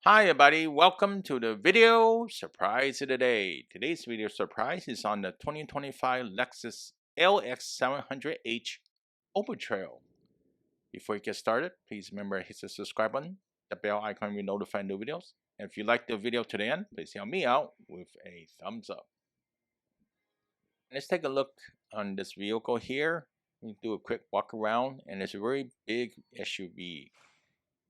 Hi everybody, welcome to the video surprise of the day. Today's video surprise is on the 2025 Lexus LX700h Overtrail. Before you get started, please remember to hit the subscribe button, the bell icon will notify new videos. And if you like the video to the end, please help me out with a thumbs up. Let's take a look on this vehicle here. We do a quick walk around, and it's a very big SUV.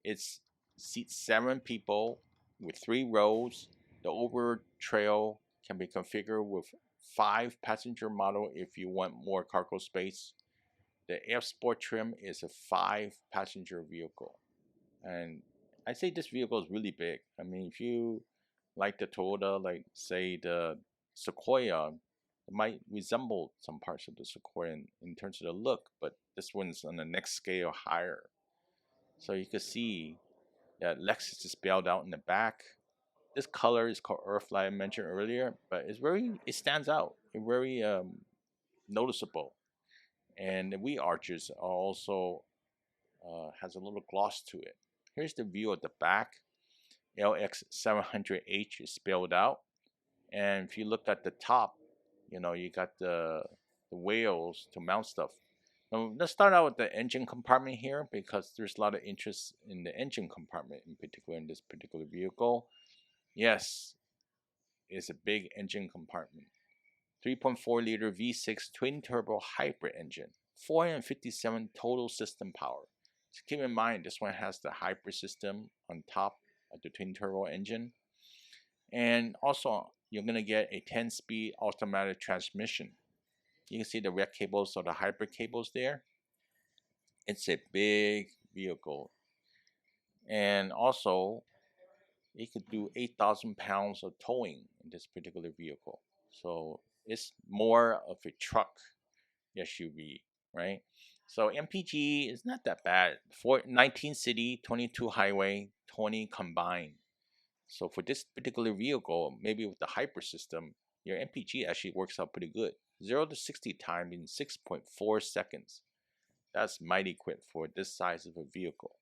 It's seats 7 people with 3 rows. The Overtrail can be configured with 5 passenger model if you want more cargo space. The F Sport trim is a 5 passenger vehicle. And I say this vehicle is really big. I mean, if you like the Toyota, like say the Sequoia, it might resemble some parts of the Sequoia in terms of the look, but this one's on the next scale higher. So you can see that Lexus is spelled out in the back. This color is called Earth, like I mentioned earlier, but it stands out. It's very noticeable. And the wheel arches are also has a little gloss to it. Here's the view of the back. LX700h is spelled out. And if you look at the top, you got the wheels to mount stuff. Now, let's start out with the engine compartment here because there's a lot of interest in the engine compartment in particular in this particular vehicle. Yes, it's a big engine compartment. 3.4 liter V6 twin turbo hybrid engine, 457 total system power. So keep in mind this one has the hybrid system on top of the twin turbo engine. And also you're going to get a 10-speed automatic transmission. You can see the red cables or the hybrid cables there. It's a big vehicle. And also it could do 8,000 pounds of towing in this particular vehicle. So it's more of a truck SUV, right? So MPG is not that bad. For 19 city, 22 highway, 20 combined. So for this particular vehicle, maybe with the hyper system, your MPG actually works out pretty good. 0 to 60 time in 6.4 seconds. That's mighty quick for this size of a vehicle.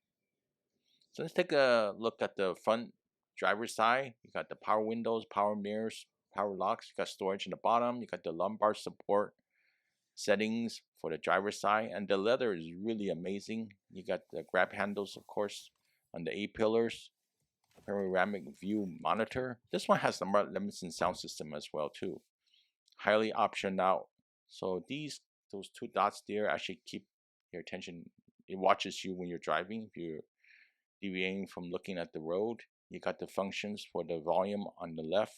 So let's take a look at the front driver's side. You got the power windows, power mirrors, power locks. You got storage in the bottom. You got the lumbar support settings for the driver's side, and the leather is really amazing. You got the grab handles, of course, on the A-pillars, panoramic view monitor. This one has the Levinson sound system as well too. Highly optioned out. So those 2 dots there actually keep your attention. It watches you when you're driving. If you're deviating from looking at the road, you got the functions for the volume on the left.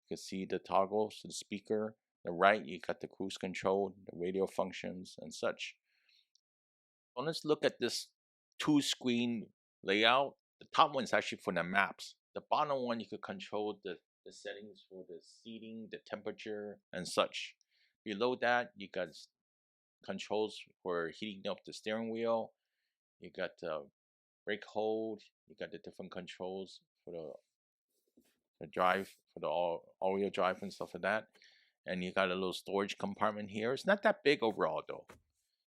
You can see the toggles to the speaker. The right, you got the cruise control, the radio functions, and such. Well, let's look at this 2-screen layout. The top one is actually for the maps. The bottom one, you could control the settings for the seating, the temperature, and such. Below that, you got controls for heating up the steering wheel. You got the brake hold. You got the different controls for the drive, for the all-wheel drive and stuff like that. And you got a little storage compartment here. It's not that big overall though.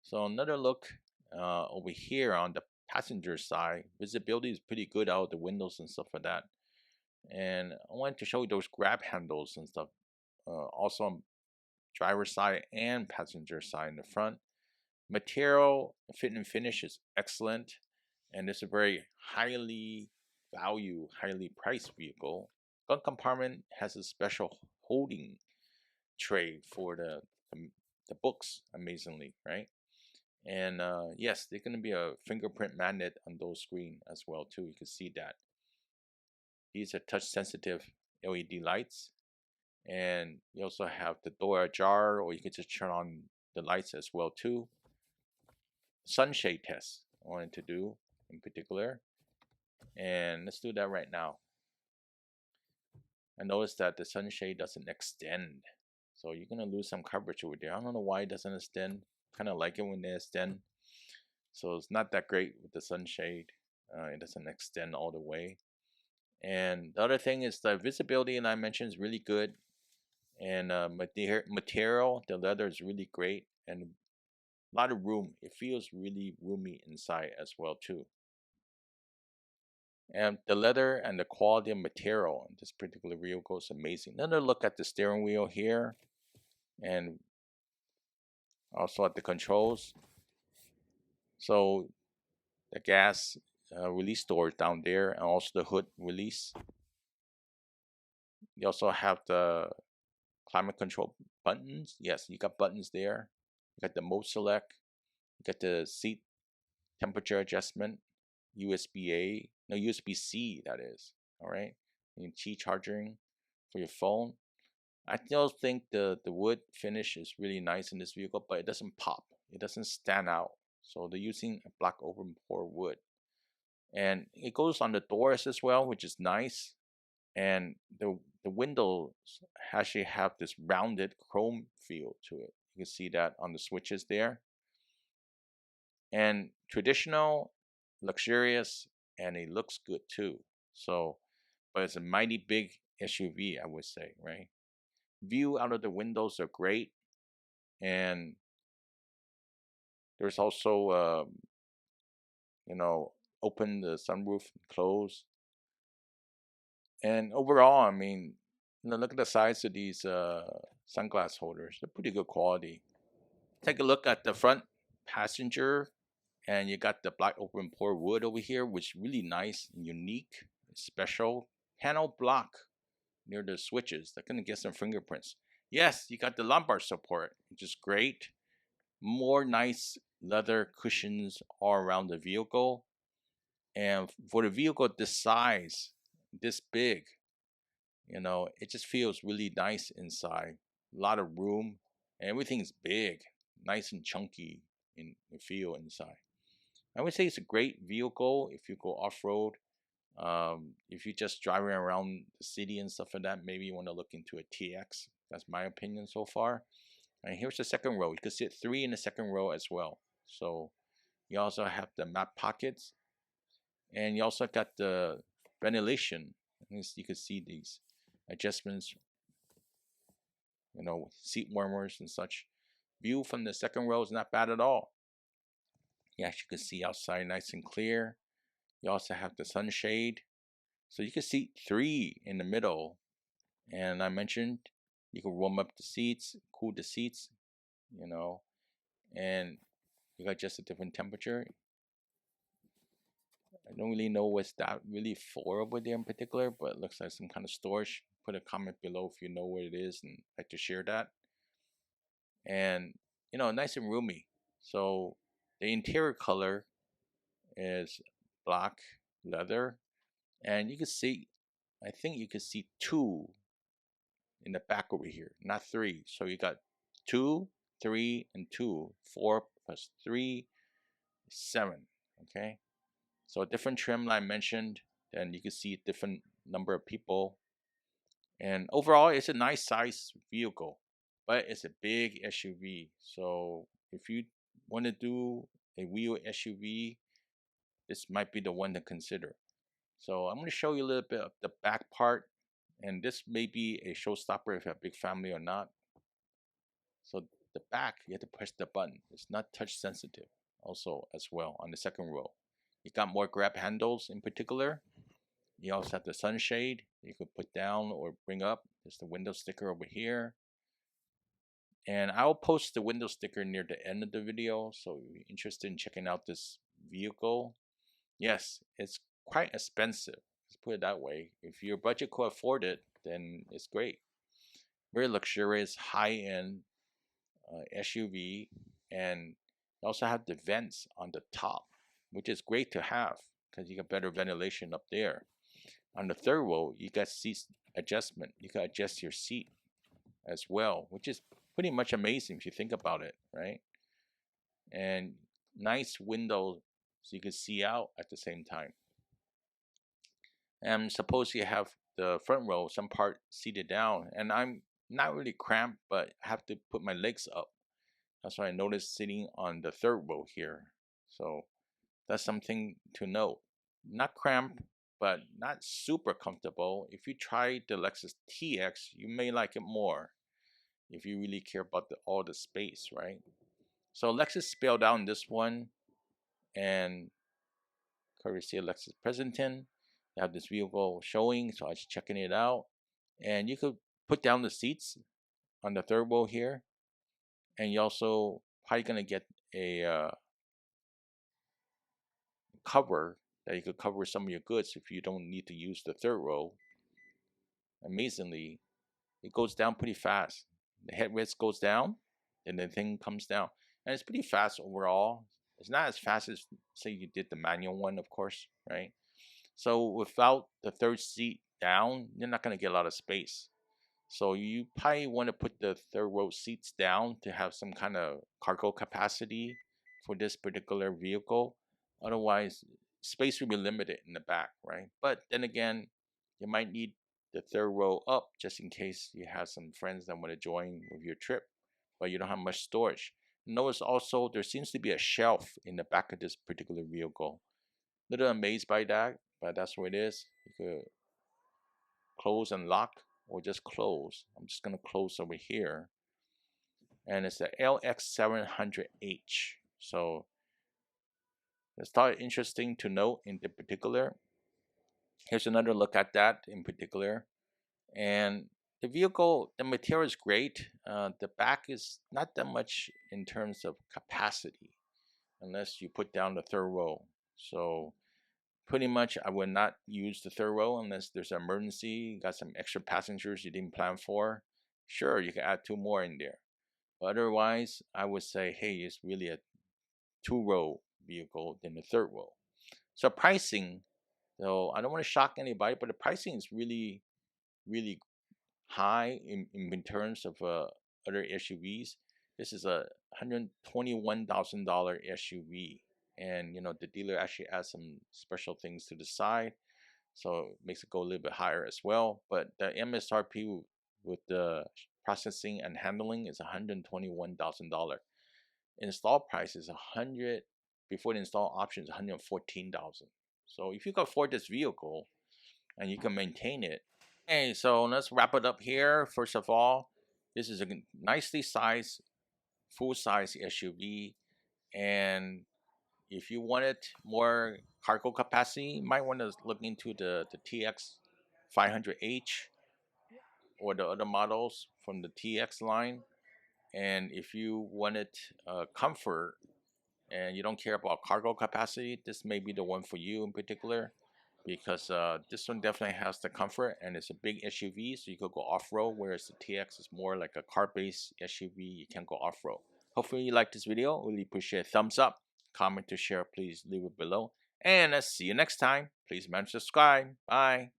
So another look over here on the passenger side. Visibility is pretty good out of the windows and stuff like that. And I wanted to show you those grab handles and stuff. Also on driver's side and passenger side in the front. Material fit and finish is excellent. And it's a very highly priced vehicle. Gun compartment has a special holding tray for the books, amazingly, right? And yes, there's going to be a fingerprint magnet on those screen as well too. You can see that. These are touch sensitive LED lights, and you also have the door ajar, or you can just turn on the lights as well too. Sunshade test I wanted to do in particular, and let's do that right now. I noticed that the sunshade doesn't extend, so you're gonna lose some coverage over there. I don't know why it doesn't extend. Kind of like it when they extend. So it's not that great with the sunshade. It doesn't extend all the way. And the other thing is the visibility, and I mentioned, is really good. And material, the leather is really great, and a lot of room. It feels really roomy inside as well too. And the leather and the quality of material in this particular vehicle is amazing. Another look at the steering wheel here, and also at the controls. So the gas release door down there, and also the hood release. You also have the climate control buttons. Yes, you got buttons there. You got the mode select. You got the seat temperature adjustment, USB-A, no, USB-C, that is. All right. And Qi charging for your phone. I still think the wood finish is really nice in this vehicle, but it doesn't pop. It doesn't stand out. So they're using a black overpour wood. And it goes on the doors as well, which is nice. And the windows actually have this rounded chrome feel to it. You can see that on the switches there. And traditional, luxurious, and it looks good too. So, but it's a mighty big SUV, I would say, right? View out of the windows are great, and there's also you know, open the sunroof and close. And overall, I mean, look at the size of these sunglass holders. They're pretty good quality. Take a look at the front passenger, and you got the black open pore wood over here, which is really nice and unique, special. Panel block near the switches. They're gonna get some fingerprints. Yes, you got the lumbar support, which is great. More nice leather cushions all around the vehicle. And for the vehicle this size, this big, it just feels really nice inside. A lot of room, and everything's big, nice and chunky in the feel inside. I would say it's a great vehicle if you go off-road. If you're just driving around the city and stuff like that, maybe you want to look into a TX. That's my opinion so far. And here's the second row. You can sit 3 in the second row as well. So you also have the map pockets, and you also got the ventilation. You can see these adjustments, seat warmers and such. View from the second row is not bad at all. You actually can see outside nice and clear. You also have the sunshade. So you can see 3 in the middle. And I mentioned you can warm up the seats, cool the seats, and you got just a different temperature. I don't really know what's that really for over there in particular, but it looks like some kind of storage. Put a comment below if you know what it is and like to share that. And nice and roomy. So the interior color is black leather, and you can see, I think you can see 2 in the back over here, not 3. So you got 2, 3, and 2. 4 plus 3 is 7. Okay, so a different trim I mentioned, then you can see a different number of people. And overall, it's a nice size vehicle, but it's a big SUV. So if you want to do a wheel SUV, this might be the one to consider. So I'm going to show you a little bit of the back part, and this may be a showstopper if you have a big family or not. So the back, you have to press the button. It's not touch sensitive also as well on the second row. You got more grab handles in particular. You also have the sunshade you could put down or bring up. There's the window sticker over here. And I'll post the window sticker near the end of the video. So if you're interested in checking out this vehicle, yes, it's quite expensive. Let's put it that way. If your budget could afford it, then it's great. Very luxurious, high-end SUV, and you also have the vents on the top, which is great to have because you got better ventilation up there. On the third row, you got seat adjustment. You can adjust your seat as well, which is pretty much amazing if you think about it, right? And nice windows so you can see out at the same time. And suppose you have the front row, some part seated down, and I'm not really cramped, but I have to put my legs up. That's why I noticed sitting on the third row here. So that's something to note. Not cramped, but not super comfortable. If you try the Lexus TX, you may like it more if you really care about all the space, right? So Lexus spelled out this one, and courtesy of Lexus Pleasanton. They have this vehicle showing, so I was checking it out. And you could put down the seats on the third row here, and you also probably gonna get a cover that you could cover some of your goods if you don't need to use the third row. Amazingly, it goes down pretty fast. The headrest goes down, and the thing comes down, and it's pretty fast overall. It's not as fast as say you did the manual one, of course, right? So without the third seat down, you're not gonna get a lot of space. So you probably want to put the third row seats down to have some kind of cargo capacity for this particular vehicle. Otherwise, space will be limited in the back, right? But then again, you might need the third row up just in case you have some friends that want to join with your trip, but you don't have much storage. Notice also there seems to be a shelf in the back of this particular vehicle. Little amazed by that, but that's what it is. You could close and lock or just close. I'm just going to close over here. And it's the LX700H. So it's thought interesting to note in the particular. Here's another look at that in particular. And the vehicle, the material is great. The back is not that much in terms of capacity unless you put down the third row. So pretty much I would not use the third row unless there's an emergency, you got some extra passengers you didn't plan for. Sure, you can add two more in there. But otherwise, I would say, hey, it's really a two-row vehicle than the third row. So pricing, though, I don't want to shock anybody, but the pricing is really, really high in terms of other SUVs. This is a $121,000 SUV. And, the dealer actually adds some special things to the side. So it makes it go a little bit higher as well. But the MSRP with the processing and handling is $121,000. Install price is 100 before the install option is 114,000. So if you can afford this vehicle and you can maintain it. Hey, so let's wrap it up here. First of all, this is a nicely sized, full size SUV, and if you wanted more cargo capacity, you might want to look into the TX 500H or the other models from the TX line. And if you wanted comfort and you don't care about cargo capacity, this may be the one for you in particular because this one definitely has the comfort and it's a big SUV, so you could go off-road, whereas the TX is more like a car-based SUV. You can go off-road. Hopefully you like this video. Really appreciate a thumbs up. Comment to share, please leave it below. And let's see you next time. Please remember to subscribe. Bye.